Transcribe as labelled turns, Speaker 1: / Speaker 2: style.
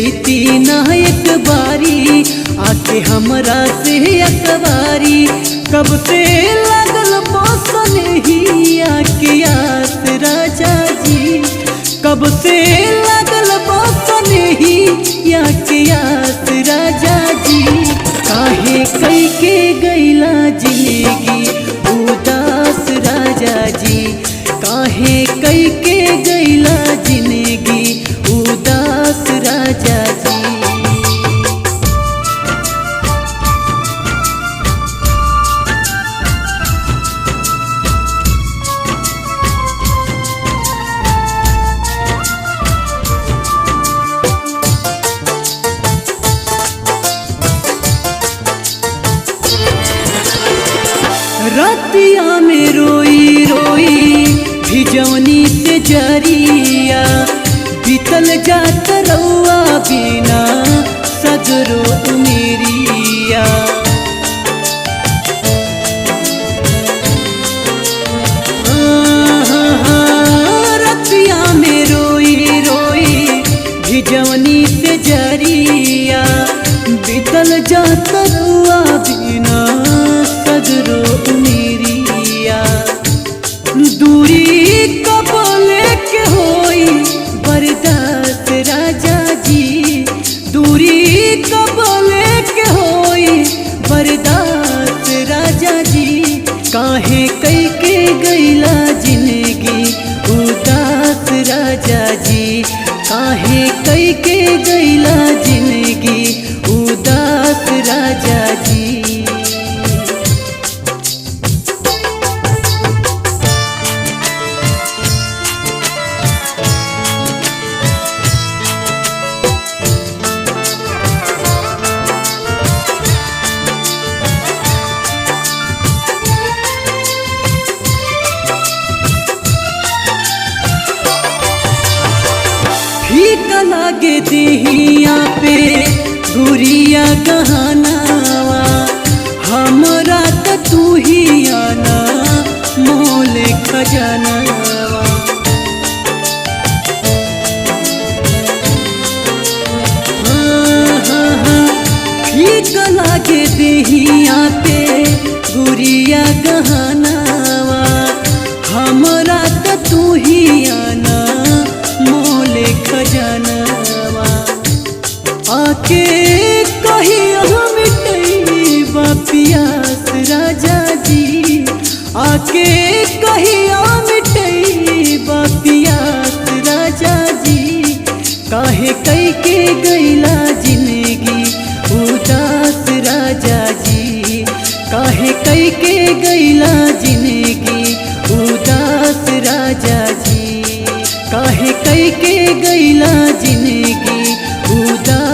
Speaker 1: जैती ना एक बारी आके हमरा से अकबारी। कब से लगल बसन ही आके आस राजा जी, कब से लगल बसन ही आके आस राजा जी। काहे कई के गैला जिंदगी उदास राजा जी, काहे कई के गैला जिंदगी उदास राजा जी। रतिया में रोई रोई भिजवनी से जरिया, बीतल जात रउआ बिना सगरो उमेरिया। रतिया में रोई रोई भिजवनी से जरिया, बीतल जात रउआ बिना सगरो उमेरिया। दूरी कब लेके होई बर्दाश्त राजा जी, दूरी कब लेके होई बर्दाश्त राजा जी। काहे कई के गैला जिंदगी उदास राजा जी, काहे कई के गैला जिंदगी उदास राजा जी। फीका लागे देहिया पे गुरिया गहनावा, हमरा त तू ही आना मोल खजनावा। फीका लागे देहिया पे गुरिया गहनावा, हमरा त तू ही आना मोल खजनावा। आके कहिया मिटैबा पियास राजा जी, आके कहिया मिटैबा पियास राजा जी। काहे कई के गैला जिंदगी उदास राजा जी, काहे कई के गैला जिंदगी उदास राजा जी, काहे कई के गैला जिंदगी उदास